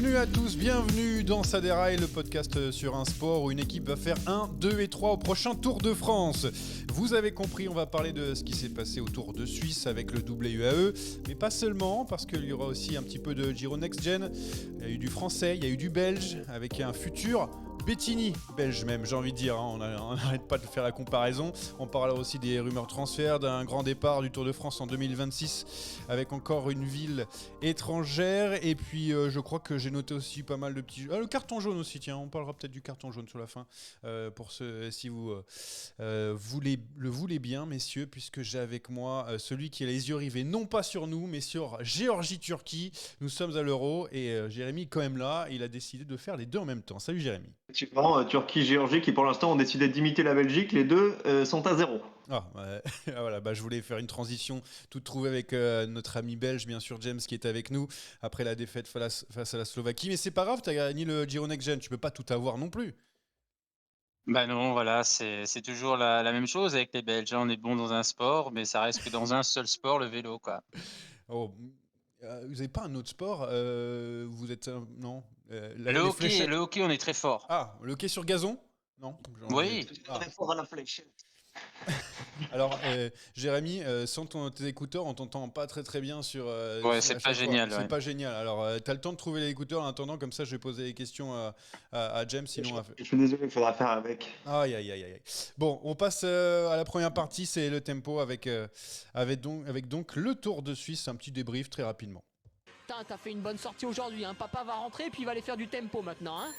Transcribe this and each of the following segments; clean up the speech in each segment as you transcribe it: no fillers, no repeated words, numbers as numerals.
Bienvenue à tous, bienvenue dans Ça déraille, le podcast sur un sport où une équipe va faire 1, 2 et 3 au prochain Tour de France. Vous avez compris, on va parler de ce qui s'est passé au Tour de Suisse avec le doublé UAE, mais pas seulement, parce qu'il y aura aussi un petit peu de Giro Next Gen. Il y a eu du français, il y a eu du belge, avec un futur Bettini, belge même, j'ai envie de dire, hein. On n'arrête pas de faire la comparaison. On parlera aussi des rumeurs transferts, d'un grand départ du Tour de France en 2026 avec encore une ville étrangère. Et puis je crois que j'ai noté aussi pas mal de petits jeux. Le carton jaune aussi, tiens, on parlera peut-être du carton jaune sur la fin. Pour ceux, si vous le voulez bien, messieurs, puisque j'ai avec moi celui qui a les yeux rivés, non pas sur nous, mais sur Géorgie-Turquie. Nous sommes à l'Euro et Jérémy, quand même là, il a décidé de faire les deux en même temps. Salut Jérémy. Effectivement, Turquie, Géorgie qui pour l'instant ont décidé d'imiter la Belgique, les deux sont à 0. Voilà, je voulais faire une transition toute trouvée avec notre ami belge, bien sûr, James, qui est avec nous après la défaite face à la Slovaquie. Mais c'est pas grave, tu as gagné le Giro Next Gen, tu peux pas tout avoir non plus. Bah non, voilà, c'est toujours la même chose avec les Belges, hein. On est bon dans un sport, mais ça reste que dans un seul sport, le vélo, quoi. Oh, vous n'avez pas un autre sport vous êtes non Le les hockey, fléchettes. le hockey, on est très fort. Ah, le hockey sur gazon. Non. Oui. Ah. Très fort à la flèche. Alors, Jérémy, sans tes écouteurs, on t'entend pas très bien sur. Ouais, à c'est pas chaque fois. génial, C'est ouais. pas génial. Alors, t'as le temps de trouver les écouteurs en attendant, comme ça, je vais poser les questions à James, sinon. Je suis désolé, il faudra faire avec. Aïe, aïe, aïe, aïe. Bon, on passe à la première partie, c'est le tempo avec donc le Tour de Suisse, un petit débrief très rapidement. T'as fait une bonne sortie aujourd'hui, hein. Papa va rentrer puis il va aller faire du tempo maintenant, hein.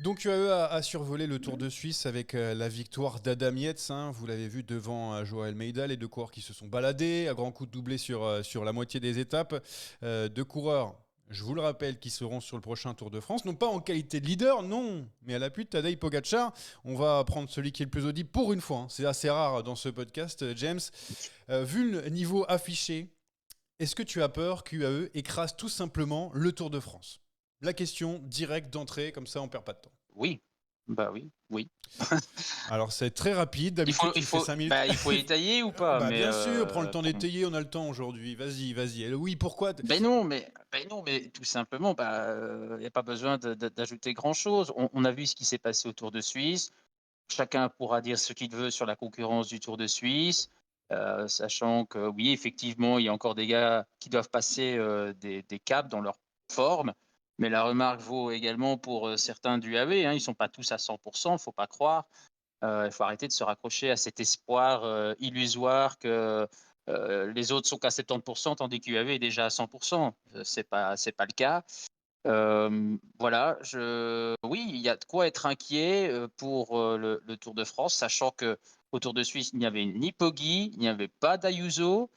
Donc UAE a survolé le Tour de Suisse avec la victoire d'Adam Yates, hein. Vous l'avez vu devant Joao Almeida, les deux coureurs qui se sont baladés, à grands coups de doublé sur la moitié des étapes. Deux coureurs, je vous le rappelle, qui seront sur le prochain Tour de France, non pas en qualité de leader, non, mais à l'appui de Tadej Pogacar. On va prendre celui qui est le plus audible pour une fois, hein. C'est assez rare dans ce podcast, James. Vu le niveau affiché, est-ce que tu as peur qu'UAE écrase tout simplement le Tour de France? La question directe d'entrée, comme ça on perd pas de temps. Oui. Bah oui. Alors c'est très rapide, Il d'habitude faut, tu il fais faut, 5 minutes. bah, il faut étayer ou pas, mais Bien sûr, prends le temps bon. d'étayer, on a le temps aujourd'hui. Vas-y. Oui, pourquoi Ben non, mais tout simplement, il n'y a pas besoin d'ajouter grand-chose. On a vu ce qui s'est passé au Tour de Suisse. Chacun pourra dire ce qu'il veut sur la concurrence du Tour de Suisse, sachant que oui, effectivement, il y a encore des gars qui doivent passer des caps dans leur forme, mais la remarque vaut également pour certains du AV, hein, ils ne sont pas tous à 100%, il ne faut pas croire. Il faut arrêter de se raccrocher à cet espoir illusoire que les autres sont qu'à 70%, tandis qu'UAV est déjà à 100%. C'est pas le cas. Voilà, oui, il y a de quoi être inquiet pour le Tour de France, sachant que au Tour de Suisse, il n'y avait ni Poggi, il n'y avait pas d'Ayuso,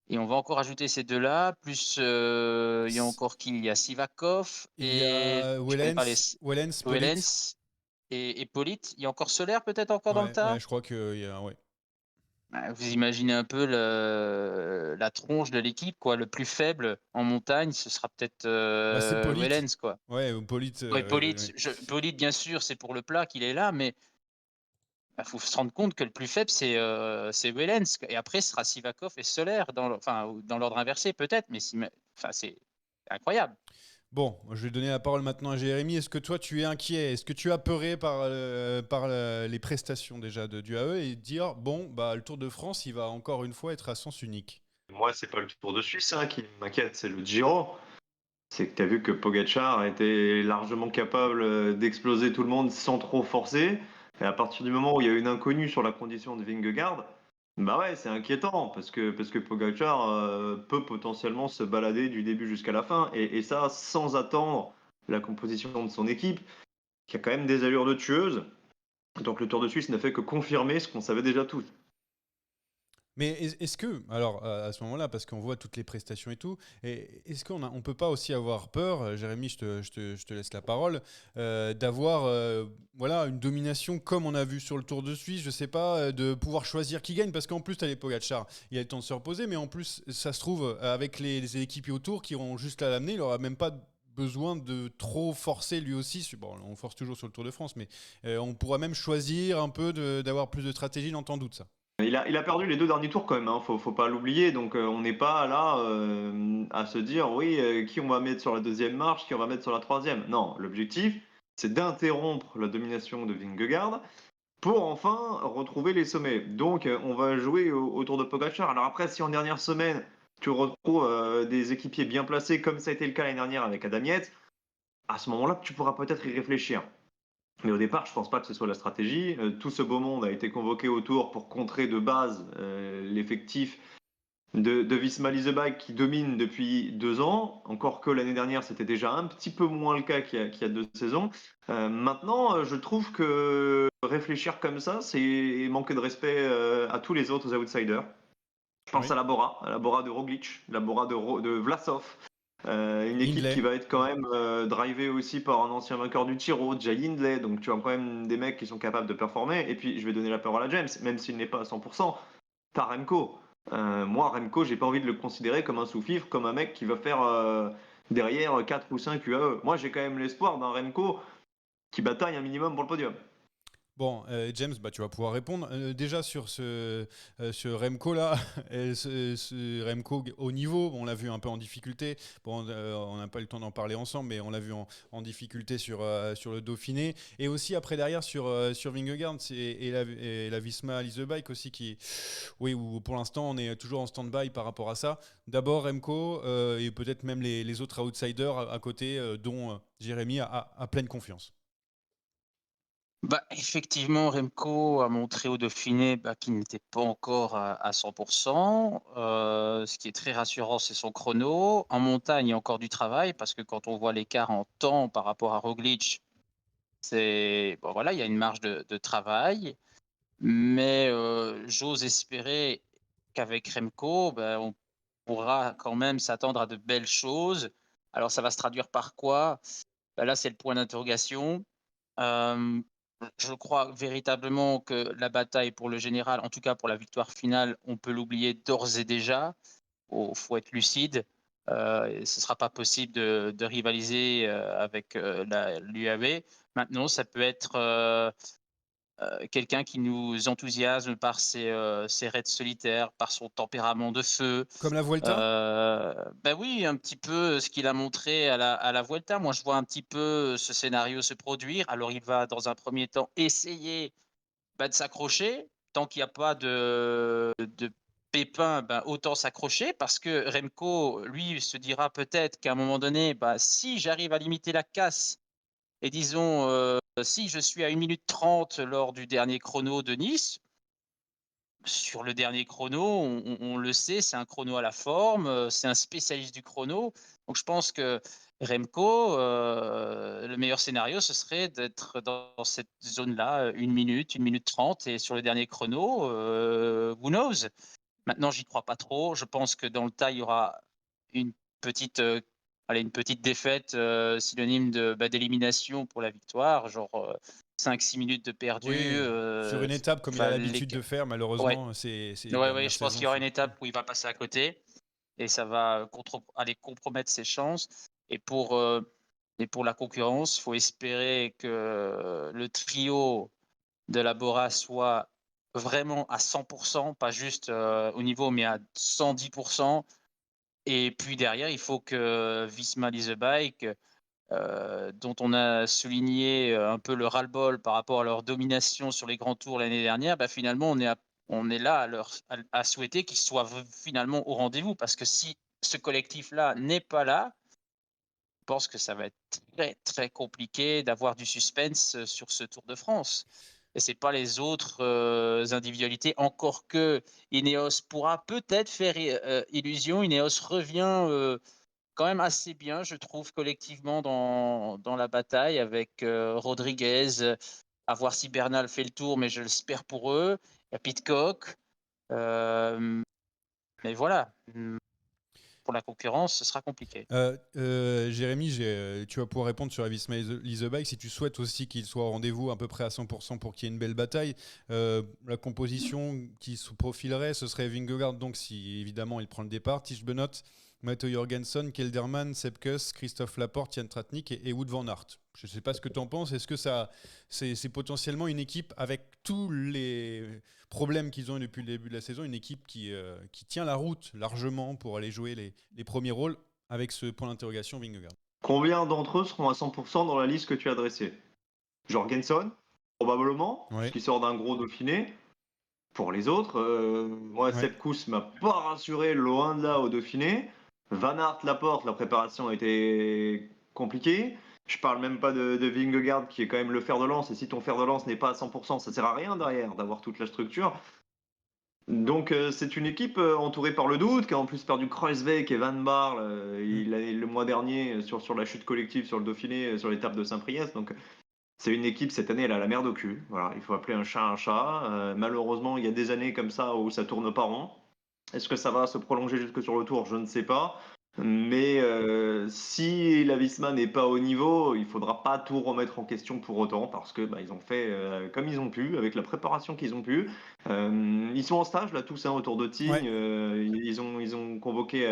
et on va encore ajouter ces deux-là, plus il y a encore qui? Il y a Sivakov Il y et a je connais pas les Wellens, Polit. Wellens et Polite. Il y a encore Soler peut-être encore dans le Ouais, tas. je crois qu'il y a. Ouais. Vous imaginez un peu la tronche de l'équipe, quoi. Le plus faible en montagne, ce sera peut-être C'est Polit. Wellens, quoi. Ouais, ou Polit. Oui, Ouais. Polite, bien sûr, c'est pour le plat qu'il est là, mais il faut se rendre compte que le plus faible, c'est Wellens. Et après, ce sera Sivakov et Soler, dans l'ordre inversé, peut-être, mais c'est incroyable. Bon, je vais donner la parole maintenant à Jérémy. Est-ce que toi tu es inquiet? Est-ce que tu es apeuré par les prestations déjà du AE et dire bon, le Tour de France, il va encore une fois être à sens unique? Moi, c'est pas le Tour de Suisse qui m'inquiète, c'est le Giro. C'est que tu as vu que Pogacar était largement capable d'exploser tout le monde sans trop forcer. Et à partir du moment où il y a une inconnue sur la condition de Vingegaard, bah ouais, c'est inquiétant parce que Pogacar peut potentiellement se balader du début jusqu'à la fin. Et ça, sans attendre la composition de son équipe, qui a quand même des allures de tueuse. Donc le Tour de Suisse n'a fait que confirmer ce qu'on savait déjà tous. Mais est-ce que, alors à ce moment-là, parce qu'on voit toutes les prestations et tout, est-ce qu'on peut pas aussi avoir peur, Jérémy, je te laisse la parole, d'avoir voilà, une domination comme on a vu sur le Tour de Suisse, je sais pas, de pouvoir choisir qui gagne, parce qu'en plus, tu as les Pogacar, il a le temps de se reposer, mais en plus, ça se trouve, avec les équipiers autour qui auront juste à l'amener, il n'aura même pas besoin de trop forcer lui aussi. Bon, on force toujours sur le Tour de France, mais on pourra même choisir un peu d'avoir plus de stratégie, dans t'en doute ça. Il a perdu les 2 derniers tours quand même, hein, faut pas l'oublier. Donc on n'est pas là à se dire oui, qui on va mettre sur la deuxième marche, qui on va mettre sur la troisième. Non, l'objectif, c'est d'interrompre la domination de Vingegaard pour enfin retrouver les sommets. Donc on va jouer autour de Pogacar. Alors après, si en dernière semaine, tu retrouves des équipiers bien placés, comme ça a été le cas l'année dernière avec Adam Yates, à ce moment-là, tu pourras peut-être y réfléchir. Mais au départ, je ne pense pas que ce soit la stratégie. Tout ce beau monde a été convoqué autour pour contrer de base l'effectif de Visma Leasebike qui domine depuis 2 ans. Encore que l'année dernière, c'était déjà un petit peu moins le cas qu'il y a 2 saisons. Maintenant, je trouve que réfléchir comme ça, c'est manquer de respect à tous les autres outsiders. Je pense Oui. à la Bora de Roglic, la Bora de Vlasov. Une équipe Hindley. qui va être quand même drivée aussi par un ancien vainqueur du Giro, Jay Hindley, donc tu as quand même des mecs qui sont capables de performer. Et puis je vais donner la parole à James, même s'il n'est pas à 100%, t'as Remco. Moi, Remco, j'ai pas envie de le considérer comme un sous-fifre, comme un mec qui va faire derrière 4 ou 5 UAE. Moi, j'ai quand même l'espoir d'un Remco qui bataille un minimum pour le podium. Bon, James, tu vas pouvoir répondre. Déjà sur ce Remco là, ce Remco au niveau, on l'a vu un peu en difficulté. Bon, on n'a pas eu le temps d'en parler ensemble, mais on l'a vu en difficulté sur le Dauphiné. Et aussi après derrière sur Vingegaard et la Visma Leasebike aussi oui, où pour l'instant on est toujours en stand-by par rapport à ça. D'abord Remco et peut-être même les autres outsiders à côté, dont Jérémy a pleine confiance. Effectivement, Remco a montré au Dauphiné qu'il n'était pas encore à 100%. Ce qui est très rassurant, c'est son chrono. En montagne, il y a encore du travail parce que quand on voit l'écart en temps par rapport à Roglic, voilà, il y a une marge de travail. Mais j'ose espérer qu'avec Remco, on pourra quand même s'attendre à de belles choses. Alors, ça va se traduire par quoi? Là, c'est le point d'interrogation. Euh, je crois véritablement que la bataille pour le général, en tout cas pour la victoire finale, on peut l'oublier d'ores et déjà. Il faut être lucide. Ce ne sera pas possible de rivaliser avec l'UAE. Maintenant, ça peut être quelqu'un qui nous enthousiasme par ses raids solitaires, par son tempérament de feu. Comme la Vuelta. Oui, un petit peu ce qu'il a montré à la Vuelta. Moi, je vois un petit peu ce scénario se produire. Alors, il va dans un premier temps essayer de s'accrocher. Tant qu'il n'y a pas de pépin, autant s'accrocher parce que Remco, lui, se dira peut-être qu'à un moment donné, si j'arrive à limiter la casse et disons, si je suis à 1 minute 30 lors du dernier chrono de Nice, sur le dernier chrono, on le sait, c'est un chrono à la forme, c'est un spécialiste du chrono. Donc je pense que Remco, le meilleur scénario, ce serait d'être dans cette zone-là, 1 minute 30, et sur le dernier chrono, who knows? Maintenant, j'y crois pas trop. Je pense que dans le tas, il y aura une petite, une petite défaite synonyme d'élimination pour la victoire, genre 5-6 minutes de perdu. Oui, sur une étape comme il a l'habitude de faire, Ouais. malheureusement, c'est Ouais, je pense qu'il y aura une étape où il va passer à côté et ça va aller compromettre ses chances. Et pour la concurrence, il faut espérer que le trio de la Bora soit vraiment à 100%, pas juste au niveau, mais à 110%. Et puis derrière, il faut que Visma Leasebike, dont on a souligné un peu le ras-le-bol par rapport à leur domination sur les grands tours l'année dernière, finalement, on est là à souhaiter qu'ils soient finalement au rendez-vous. Parce que si ce collectif-là n'est pas là, je pense que ça va être très, très compliqué d'avoir du suspense sur ce Tour de France. Et ce n'est pas les autres individualités, encore que Ineos pourra peut-être faire illusion. Ineos revient quand même assez bien, je trouve, collectivement dans la bataille avec Rodriguez. À voir si Bernal fait le tour, mais je l'espère pour eux. Il y a Pidcock. Mais voilà, pour la concurrence, ce sera compliqué. Jérémy, tu vas pouvoir répondre sur Visma Leasebike. Si tu souhaites aussi qu'il soit au rendez-vous à peu près à 100% pour qu'il y ait une belle bataille, la composition qui se profilerait, ce serait Vingegaard, donc si évidemment il prend le départ, Tish Benoît, Matteo Jorgensen, Kelderman, Sepp Kuss, Christophe Laporte, Jan Tratnik et Wout van Aert. Je ne sais pas ce que tu en penses. Est-ce que c'est potentiellement une équipe avec tous les problèmes qu'ils ont eu depuis le début de la saison, une équipe qui tient la route largement pour aller jouer les premiers rôles avec ce point d'interrogation Vingegaard. Combien d'entre eux seront à 100% dans la liste que tu as dressée? Jorgensen, probablement, Ouais. puisqu'il sort d'un gros Dauphiné. Pour les autres, moi, Ouais. Sepp Kuss m'a pas rassuré, loin de là, au Dauphiné. Van Aert, Laporte, la préparation a été compliquée. Je parle même pas de Vingegaard, qui est quand même le fer de lance. Et si ton fer de lance n'est pas à 100%, ça sert à rien derrière d'avoir toute la structure. Donc c'est une équipe entourée par le doute, qui a en plus perdu Kruijswijk et Van Baarle le mois dernier sur la chute collective sur le Dauphiné, sur l'étape de Saint-Priest. Donc c'est une équipe, cette année, elle a la merde au cul. Voilà, il faut appeler un chat un chat. Malheureusement, il y a des années comme ça où ça tourne pas rond. Est-ce que ça va se prolonger jusque sur le tour? Je ne sais pas. Mais si la Visma n'est pas au niveau, il faudra pas tout remettre en question pour autant, parce que ils ont fait comme ils ont pu, avec la préparation qu'ils ont pu. Ils sont en stage là tous autour de Tignes. Ouais. Ils ont convoqué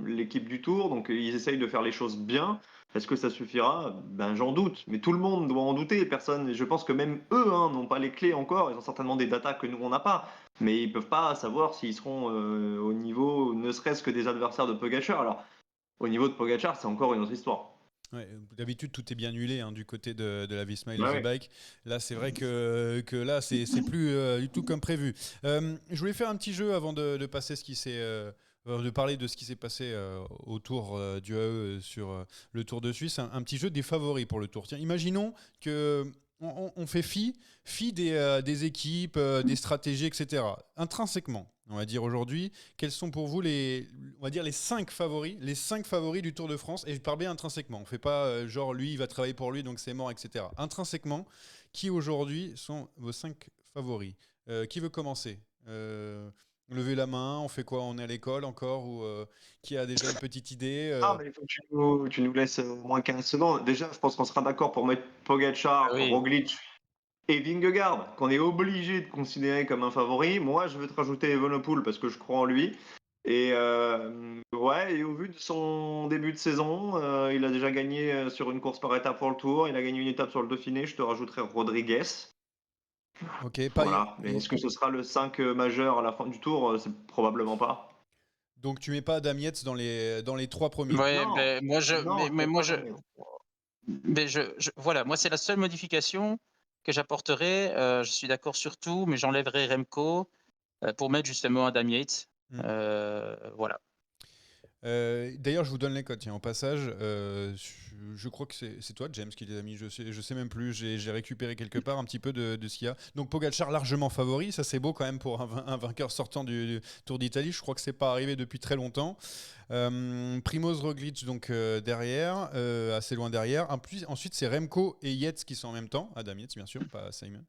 l'équipe du Tour, donc ils essayent de faire les choses bien. Est-ce que ça suffira? J'en doute, mais tout le monde doit en douter. Personne, je pense que même eux n'ont pas les clés encore. Ils ont certainement des datas que nous on n'a pas, mais ils peuvent pas savoir s'ils seront au niveau, ne serait-ce que des adversaires de Pogacar. Alors, au niveau de Pogacar, c'est encore une autre histoire. Ouais, d'habitude, tout est bien huilé du côté de la Visma et Ouais, The ouais. Bike. Là, c'est vrai que là, c'est plus du tout comme prévu. Je voulais faire un petit jeu avant de passer de parler de ce qui s'est passé autour du AE sur le Tour de Suisse. Un petit jeu des favoris pour le Tour. Tiens, imaginons que on fait fi des équipes, des stratégies, etc. Intrinsèquement, on va dire aujourd'hui, quels sont pour vous les 5 favoris, du Tour de France? Et je parle bien intrinsèquement. On fait pas genre lui, il va travailler pour lui, donc c'est mort, etc. Intrinsèquement, qui aujourd'hui sont vos 5 favoris? Qui veut commencer? Levez la main, on fait quoi? On est à l'école encore? Ou qui a déjà une petite idée? Ah, mais il faut que tu nous laisses au moins 15 secondes. Déjà, je pense qu'on sera d'accord pour mettre Ah Pogacar, oui. Roglic et Vingegaard, qu'on est obligé de considérer comme un favori. Moi, je veux te rajouter Evenepoel parce que je crois en lui. Et ouais, et au vu de son début de saison, il a déjà gagné sur une course par étape pour le Tour. Il a gagné une étape sur le Dauphiné. Je te rajouterai Rodriguez. Ok, pas. Voilà. Mais est-ce que ce sera le 5 majeur à la fin du Tour? C'est probablement pas. Donc tu mets pas Adam Yates dans les 3 premiers. Ouais, Non, non, je mais ne moi pas je, jamais. voilà, moi c'est la seule modification que j'apporterai. Je suis d'accord sur tout, mais j'enlèverai Remco pour mettre justement Adam Yates. Mm. Voilà. D'ailleurs, je vous donne les codes. Tiens, au passage, je crois que c'est toi, James, qui les a mis. Je sais même plus. J'ai récupéré quelque part un petit peu de ce qu'il y a. Donc Pogacar largement favori. Ça, c'est beau quand même pour un vainqueur sortant du Tour d'Italie. Je crois que c'est pas arrivé depuis très longtemps. Primoz Roglic donc derrière, assez loin derrière. Ensuite, c'est Remco et Yates qui sont en même temps. Adam Yates, bien sûr, pas Simon.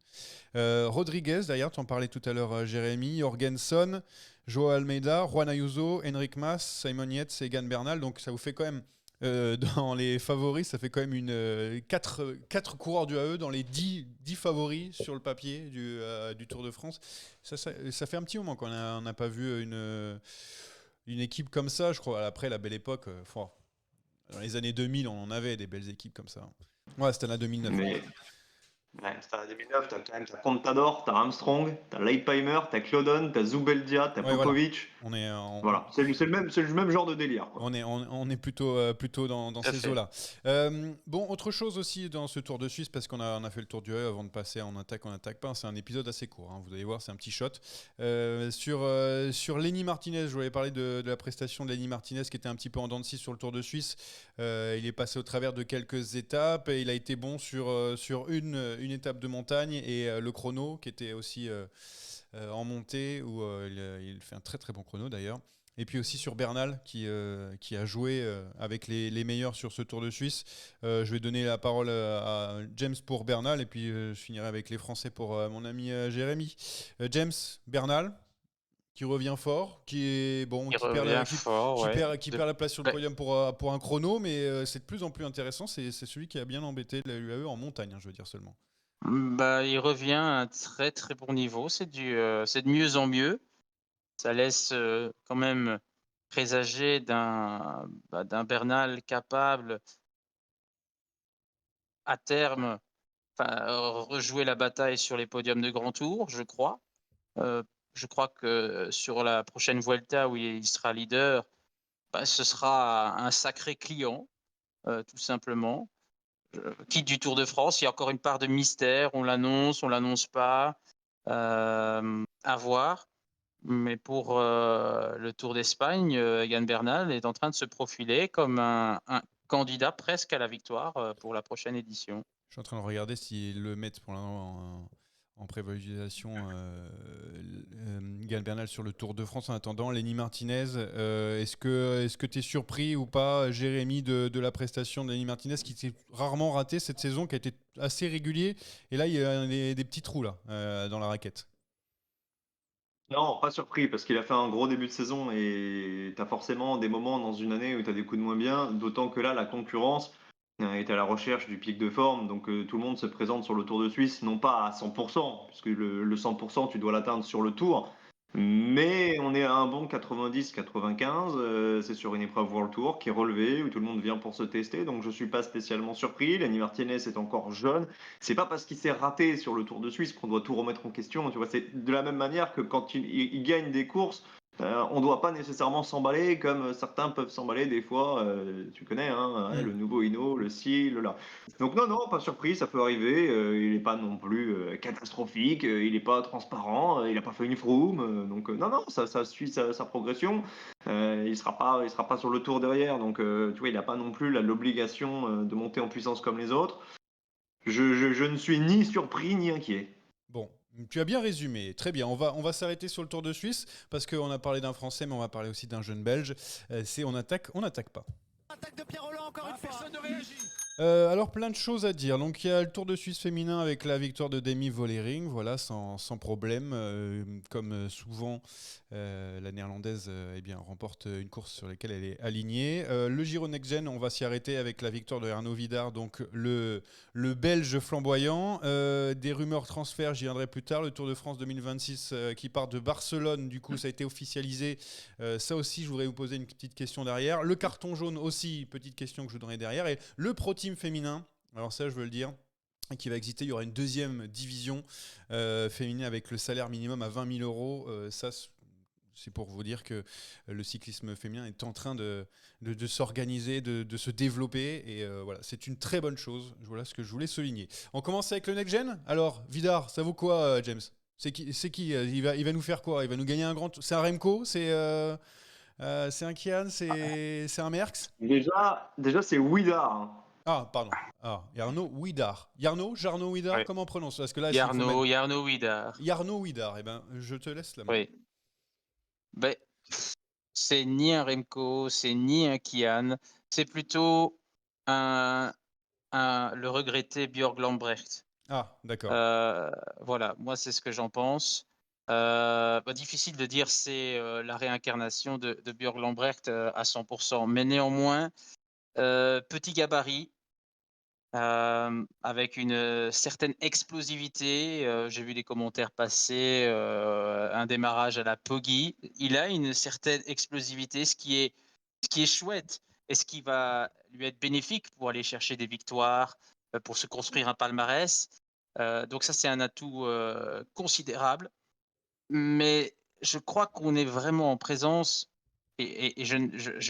Rodriguez, d'ailleurs, tu en parlais tout à l'heure, Jérémy. Jorgensen, Joao Almeida, Juan Ayuso, Enric Mas, Simon Yates et Egan Bernal. Donc ça vous fait quand même, dans les favoris, ça fait quand même 4 coureurs du AE dans les 10 favoris sur le papier du Tour de France. Ça fait un petit moment qu'on n'a pas vu une équipe comme ça. Je crois après la belle époque, dans les années 2000, on en avait des belles équipes comme ça. Ouais, c'était la 2009. Mais ouais, c'était en 2009, t'as quand même Contador, t'as Armstrong, t'as Leipheimer, t'as Clodon, t'as Zubeldia, t'as Ouais, voilà. Popovic. On est, Voilà, c'est le même genre de délire, quoi. on est plutôt dans Tout à ces fait. eaux-là. Bon, autre chose aussi dans ce Tour de Suisse, parce qu'on a fait le tour du AE avant de passer en attaque, on n'attaque pas. C'est un épisode assez court, vous allez voir, c'est un petit shot. Sur Lenny Martinez, je voulais parler de la prestation de Lenny Martinez qui était un petit peu en dents de scie sur le Tour de Suisse. Il est passé au travers de quelques étapes et il a été bon sur une étape de montagne et le chrono qui était aussi en montée où il fait un très très bon chrono d'ailleurs. Et puis aussi sur Bernal qui a joué avec les meilleurs sur ce Tour de Suisse. Je vais donner la parole à James pour Bernal et puis je finirai avec les Français pour mon ami Jérémy. James, Bernal qui revient fort, qui est bon, Il revient fort, ouais. qui perd la place sur le podium pour un chrono, mais c'est de plus en plus intéressant. C'est celui qui a bien embêté la UAE en montagne, je veux dire seulement. Il revient à un très très bon niveau. C'est de mieux en mieux. Ça laisse quand même présager d'un Bernal capable à terme, rejouer la bataille sur les podiums de Grand Tour, je crois. Je crois que sur la prochaine Vuelta où il sera leader, bah, ce sera un sacré client, tout simplement. Quitte du Tour de France, il y a encore une part de mystère, on l'annonce pas, à voir. Mais pour le Tour d'Espagne, Egan Bernal est en train de se profiler comme un candidat presque à la victoire pour la prochaine édition. Je suis en train de regarder s'ils le mettent pour l'instant en prévisualisation Egan Bernal sur le Tour de France. En attendant, Lenny Martinez, est-ce que tu es surpris ou pas, Jérémy, de la prestation de Lenny Martinez qui s'est rarement raté cette saison, qui a été assez régulier. Et là, il y a des petits trous là, dans la raquette. Non, pas surpris, parce qu'il a fait un gros début de saison et tu as forcément des moments dans une année où tu as des coups de moins bien, d'autant que là, la concurrence est à la recherche du pic de forme, donc tout le monde se présente sur le Tour de Suisse, non pas à 100%, puisque le 100%, tu dois l'atteindre sur le Tour, mais on est à un bon 90-95, c'est sur une épreuve World Tour qui est relevée, où tout le monde vient pour se tester, donc je suis pas spécialement surpris. Lenny Martinez est encore jeune, c'est pas parce qu'il s'est raté sur le Tour de Suisse qu'on doit tout remettre en question. Tu vois, c'est de la même manière que quand il gagne des courses, on doit pas nécessairement s'emballer comme certains peuvent s'emballer des fois. Tu connais, hein, le nouveau Hino, le ci, le là. Donc non, non, pas surpris, ça peut arriver. Il n'est pas non plus catastrophique, il n'est pas transparent, il n'a pas fait une Froome. Donc non, non, ça suit sa progression. Il sera pas sur le Tour derrière. Donc tu vois, il n'a pas non plus l'obligation de monter en puissance comme les autres. Je ne suis ni surpris ni inquiet. Bon, tu as bien résumé. Très bien. On va s'arrêter sur le Tour de Suisse parce qu'on a parlé d'un Français, mais on va parler aussi d'un jeune Belge. C'est on n'attaque pas. Attaque de Pierre Rolland encore une fois. Personne ne réagit. Alors plein de choses à dire. Donc il y a le Tour de Suisse féminin avec la victoire de Demi Vollering, voilà, sans problème. Comme souvent, la néerlandaise eh bien, remporte une course sur laquelle elle est alignée. Le Giro Next Gen, on va s'y arrêter avec la victoire de Arnaud Vidar, donc le Belge flamboyant. Des rumeurs transferts, j'y viendrai plus tard. Le Tour de France 2026 qui part de Barcelone, du coup ça a été officialisé. Ça aussi, je voudrais vous poser une petite question derrière. Le carton jaune aussi, petite question que je donnerai derrière. Et le Pro Team féminin, alors ça je veux le dire, qui va exister. Il y aura une deuxième division féminine avec le salaire minimum à 20 000 euros. Ça, c'est pour vous dire que le cyclisme féminin est en train de s'organiser, de se développer. Et voilà, c'est une très bonne chose. Voilà ce que je voulais souligner. On commence avec le Next Gen. Alors, Vidar, ça vaut quoi, James ? C'est qui il va nous faire quoi ? Il va nous gagner un grand... C'est un Remco ? C'est un Kian ? C'est un Merckx ? Déjà c'est Ouida. Hein. Ah, pardon. Ah, Jarno Widar. Jarno Widar, Oui. comment on prononce ? Parce que là, s'il faut mettre... Jarno Widar. Jarno Widar, eh ben, je te laisse la main. Oui. Ben, c'est ni un Remco, c'est ni un Kian, c'est plutôt le regretté Björn Lambrecht. Ah, d'accord. Voilà, moi c'est ce que j'en pense. Difficile de dire c'est la réincarnation de Björn Lambrecht à 100%, mais néanmoins, petit gabarit, avec une certaine explosivité. J'ai vu des commentaires passer, un démarrage à la Poggi. Il a une certaine explosivité, ce qui est chouette et ce qui va lui être bénéfique pour aller chercher des victoires, pour se construire un palmarès. Donc ça, c'est un atout considérable. Mais je crois qu'on est vraiment en présence, et je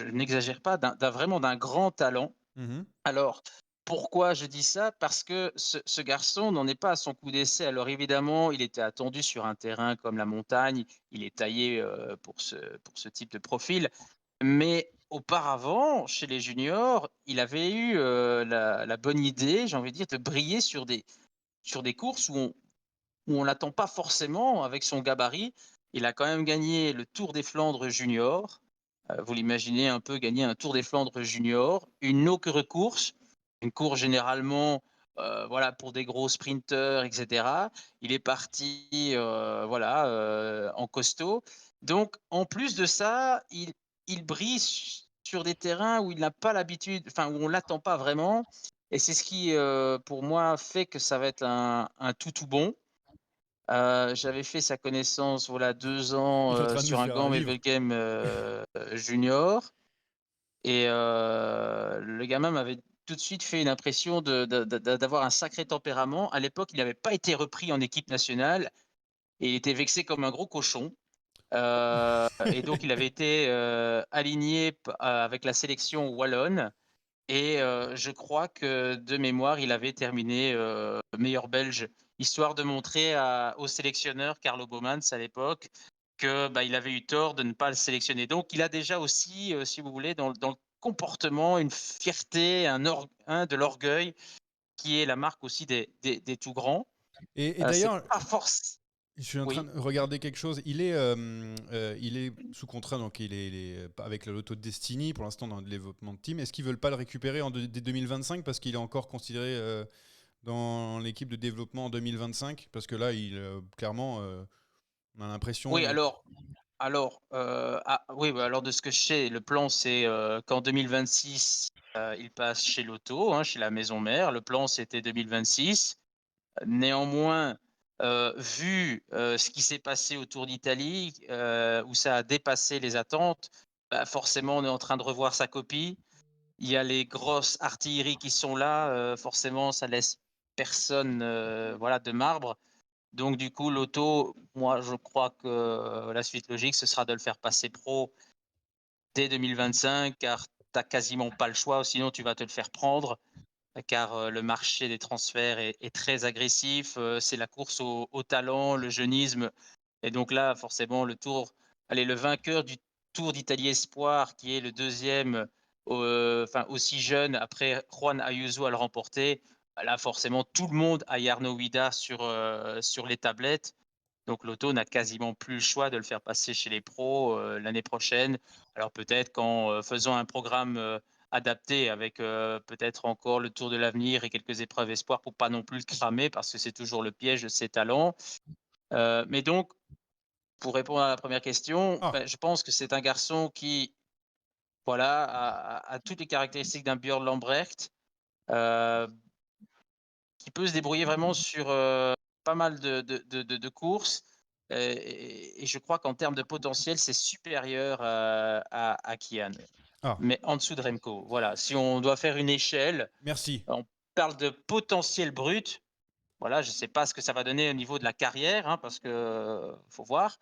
n'exagère pas, vraiment d'un grand talent. Mhm. Alors, pourquoi je dis ça ? Parce que ce garçon n'en est pas à son coup d'essai. Alors évidemment, il était attendu sur un terrain comme la montagne. Il est taillé pour ce type de profil. Mais auparavant, chez les juniors, il avait eu la bonne idée, j'ai envie de dire, de briller sur des courses où on l'attend pas forcément avec son gabarit. Il a quand même gagné le Tour des Flandres junior. Vous l'imaginez un peu gagner un Tour des Flandres junior, une autre course, une course généralement voilà, pour des gros sprinteurs, etc. Il est parti en costaud. Donc, en plus de ça, il brille sur des terrains où il n'a pas l'habitude, enfin, où on ne l'attend pas vraiment. Et c'est ce qui, pour moi, fait que ça va être un tout bon. J'avais fait sa connaissance 2 ans Il est en train de nous sur un faire Gant un livre. Wevelgem junior. Et le gamin m'avait tout de suite fait une impression d'avoir un sacré tempérament. À l'époque, il n'avait pas été repris en équipe nationale. et il était vexé comme un gros cochon. Et donc il avait été aligné avec la sélection wallonne. Et je crois que de mémoire, il avait terminé meilleur belge, histoire de montrer au sélectionneur Carlo Bomans à l'époque que bah, il avait eu tort de ne pas le sélectionner. Donc il a déjà aussi, si vous voulez, dans le comportement, une fierté, de l'orgueil, qui est la marque aussi des tout grands. Et C'est d'ailleurs, pas force. je suis en train Oui. de regarder quelque chose. Il est sous contrat, donc il est avec la Lotto Destiny pour l'instant dans le développement de team. Est-ce qu'ils veulent pas le récupérer dès 2025 parce qu'il est encore considéré dans l'équipe de développement en 2025? Parce que là, clairement, on a l'impression. Oui, oui, bah, alors de ce que je sais, le plan c'est qu'en 2026, il passe chez Lotto, hein, chez la maison mère. Le plan c'était 2026. Néanmoins, vu ce qui s'est passé au Tour d'Italie, où ça a dépassé les attentes, bah, forcément on est en train de revoir sa copie. Il y a les grosses artilleries qui sont là, forcément ça laisse personne voilà, de marbre. Donc du coup, l'auto, moi je crois que la suite logique, ce sera de le faire passer pro dès 2025, car tu n'as quasiment pas le choix, sinon tu vas te le faire prendre, car le marché des transferts est très agressif, c'est la course au talent, le jeunisme, et donc là, forcément, le vainqueur du Tour d'Italie Espoir, qui est le deuxième, enfin aussi jeune après Juan Ayuso à le remporter, là forcément tout le monde a Jarno Vida sur les tablettes. Donc l'auto n'a quasiment plus le choix de le faire passer chez les pros l'année prochaine. Alors peut-être qu'en faisant un programme adapté avec peut-être encore le Tour de l'avenir et quelques épreuves espoirs pour pas non plus le cramer, parce que c'est toujours le piège de ses talents. Mais donc, pour répondre à la première question, Ah, ben, je pense que c'est un garçon qui voilà, a toutes les caractéristiques d'un Björn Lambrecht, euh, qui peut se débrouiller vraiment sur pas mal de courses. Et je crois qu'en termes de potentiel, c'est supérieur à Kian, ah, mais en dessous de Remco. Voilà, si on doit faire une échelle, merci. on parle de potentiel brut. Voilà, je ne sais pas ce que ça va donner au niveau de la carrière, hein, parce que faut voir.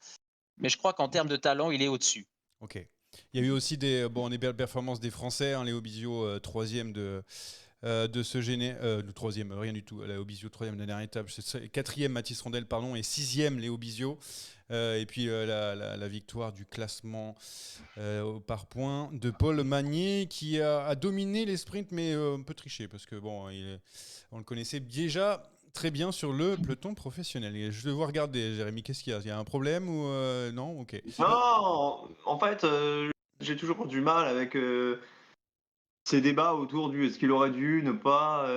Mais je crois qu'en termes de talent, il est au-dessus. Ok. Il y a eu aussi des belles performances des Français. Hein, Léo Bizio, troisième de ce gêner. Le troisième, rien du tout. Léo Bizio, troisième de la dernière étape. Quatrième, Mathis Rondel, pardon. Et sixième, Léo Bizio. Et puis la victoire du classement par points de Paul Magnier qui a dominé les sprints, mais un peu triché parce que bon, on le connaissait déjà très bien sur le peloton professionnel. Et je dois regarder, Jérémy, qu'est-ce qu'il y a? Il y a un problème ou non? Ok. Non, en fait, j'ai toujours du mal avec ces débats autour du est-ce qu'il aurait dû ne pas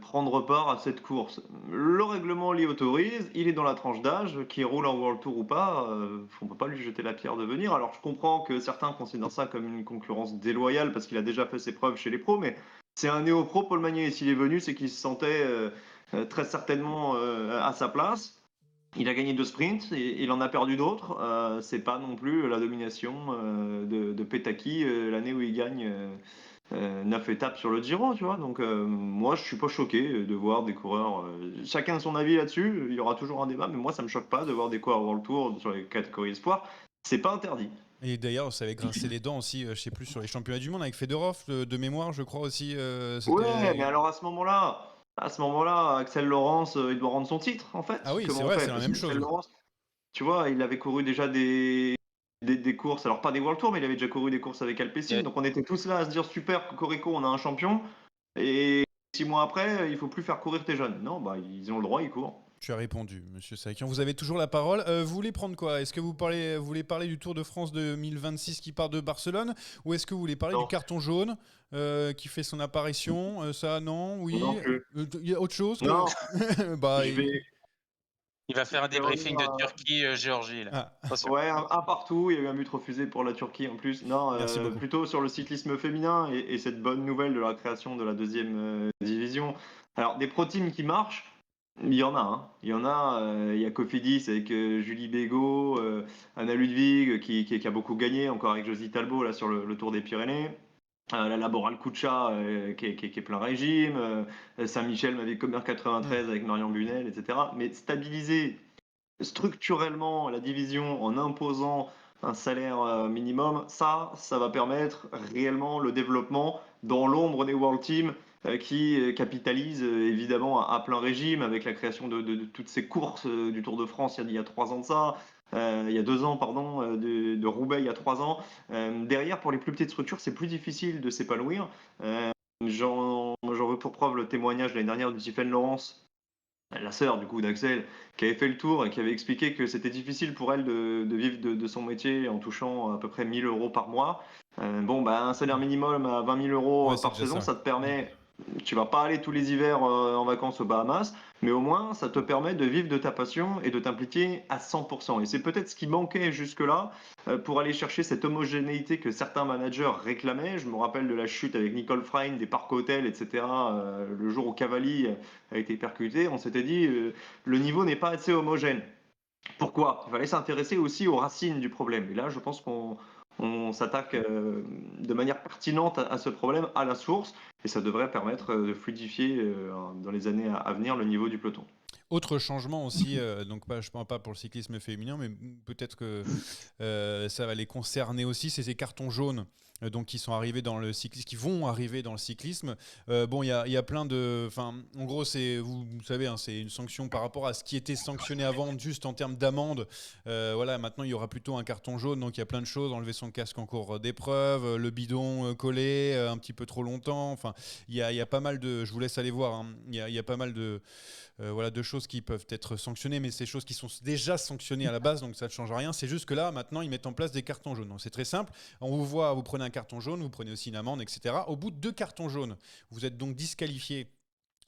prendre part à cette course. Le règlement l'y autorise, il est dans la tranche d'âge, qu'il roule en World Tour ou pas, on ne peut pas lui jeter la pierre de venir. Alors je comprends que certains considèrent ça comme une concurrence déloyale parce qu'il a déjà fait ses preuves chez les pros, mais c'est un néo-pro, Paul Magnier, et s'il est venu, c'est qu'il se sentait très certainement à sa place. Il a gagné 2 sprints et il en a perdu d'autres. C'est pas non plus la domination de Petaki l'année où il gagne 9 étapes sur le Giro, tu vois. Donc moi, je suis pas choqué de voir des coureurs. Chacun son avis là-dessus. Il y aura toujours un débat, mais moi, ça me choque pas de voir des coureurs World Tour sur les catégories espoirs. C'est pas interdit. Et d'ailleurs, ça avait grincé les dents aussi, je sais plus, sur les championnats du monde avec Fedorov, de mémoire, je crois aussi. Ouais, mais C'était. alors à ce moment-là, Axel Laurence, il doit rendre son titre, en Ah fait. oui, c'est Comment on vrai, fait? c'est la Parce même qu'Axel chose. Laurence, tu vois, il avait couru déjà des courses, alors pas des World Tour, mais il avait déjà couru des courses avec Alpecin. Euh, Donc on était tous là à se dire super, Cocorico, on a un champion. Et 6 mois après, il faut plus faire courir tes jeunes. Non, bah ils ont le droit, ils courent. Tu as répondu, monsieur Sakian. Vous avez toujours la parole. Vous voulez prendre quoi? Est-ce que vous voulez parler du Tour de France 2026 qui part de Barcelone? Ou est-ce que vous voulez parler du Non, carton jaune qui fait son apparition? Ça, non? non Oui? plus. Il y a autre chose que. Non, Bah, je vais, il va faire un je vais revenir débriefing de Turquie-Géorgie. Ah, Attention. ouais, un partout. Il y a eu un but refusé pour la Turquie en plus. Non, merci beaucoup. plutôt sur le cyclisme féminin et cette bonne nouvelle de la création de la deuxième division. Alors, des pro teams qui marchent, il y en a. Hein. Il y en a. Il y a Cofidis avec Julie Bégaud, Anna Ludwig qui a beaucoup gagné, encore avec Josie Talbot là, sur le Tour des Pyrénées. La Laboral Kucha qui est plein régime. Saint-Michel, Mavic Comer 93 avec Marion Bunel, etc. Mais stabiliser structurellement la division en imposant un salaire minimum, ça va permettre réellement le développement dans l'ombre des World Teams qui capitalisent évidemment à plein régime avec la création de toutes ces courses du Tour de France il y a 3 ans de ça. Il y a 2 ans, pardon, de Roubaix il y a 3 ans. Derrière, pour les plus petites structures, c'est plus difficile de s'épanouir. J'en veux pour preuve le témoignage l'année dernière de Tiffaine Laurence, la sœur du coup d'Axel, qui avait fait le tour et qui avait expliqué que c'était difficile pour elle de vivre de son métier en touchant à peu près 1 000 euros par mois. Bon, bah, un salaire minimum à 20 000 euros Ouais, c'est par déjà saison, ça. ça te permet, tu vas pas aller tous les hivers en vacances aux Bahamas, mais au moins ça te permet de vivre de ta passion et de t'impliquer à 100%. Et c'est peut-être ce qui manquait jusque-là pour aller chercher cette homogénéité que certains managers réclamaient. Je me rappelle de la chute avec Nicole Frein, des parcs hôtels, etc. Le jour où Cavalli a été percuté, on s'était dit le niveau n'est pas assez homogène. Pourquoi? Il fallait s'intéresser aussi aux racines du problème. Et là, je pense qu'on s'attaque de manière pertinente à ce problème à la source, et ça devrait permettre de fluidifier dans les années à venir le niveau du peloton. Autre changement aussi, donc je ne parle pas pour le cyclisme féminin, mais peut-être que ça va les concerner aussi, c'est ces cartons jaunes. Donc qui sont arrivés dans le cyclisme, qui vont arriver dans le cyclisme. Bon, il y a plein de, enfin, en gros, vous savez, hein, c'est une sanction par rapport à ce qui était sanctionné avant, juste en termes d'amende. Voilà, maintenant il y aura plutôt un carton jaune, donc il y a plein de choses, enlever son casque en cours d'épreuve, le bidon collé un petit peu trop longtemps. Enfin, il y a pas mal de, je vous laisse aller voir. Hein, il y a pas mal de voilà, de choses qui peuvent être sanctionnées, mais ces choses qui sont déjà sanctionnées à la base, donc ça ne change rien. C'est juste que là, maintenant, ils mettent en place des cartons jaunes. Donc c'est très simple. On vous voit, vous prenez un carton jaune, vous prenez aussi une amende, etc. Au bout de 2 cartons jaunes, vous êtes donc disqualifié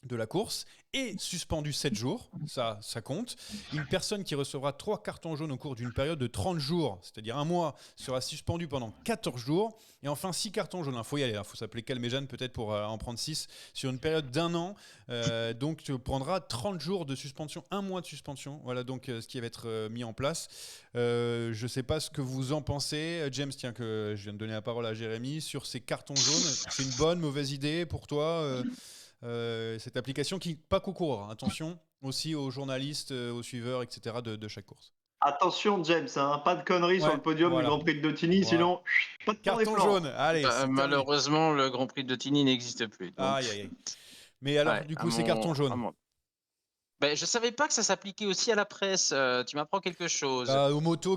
de la course et suspendu 7 jours, ça compte. Une personne qui recevra 3 cartons jaunes au cours d'une période de 30 jours, c'est-à-dire un mois, sera suspendue pendant 14 jours. Et enfin 6 cartons jaunes, il faut y aller, il faut s'appeler Calmejane peut-être pour en prendre 6 sur une période d'1 an. Donc tu prendras 30 jours de suspension, un mois de suspension. Voilà donc ce qui va être mis en place. Je ne sais pas ce que vous en pensez. James, tiens que je viens de donner la parole à Jérémy sur ces cartons jaunes. C'est une bonne, mauvaise idée pour toi cette application qui pas qu'aux coureurs, attention aussi aux journalistes, aux suiveurs, etc. de chaque course. Attention James, hein, pas de conneries sur Ouais, le podium du voilà. Grand Prix de Dautigny, Voilà. sinon pas de temps des Carton flancs. jaune, allez, c'est terminé. Malheureusement, le Grand Prix de Tigny n'existe plus. Donc, Aïe, aïe, aïe. Mais alors, ouais, du coup, c'est carton jaune. Ben, je savais pas que ça s'appliquait aussi à la presse. Tu m'apprends quelque chose. Aux motos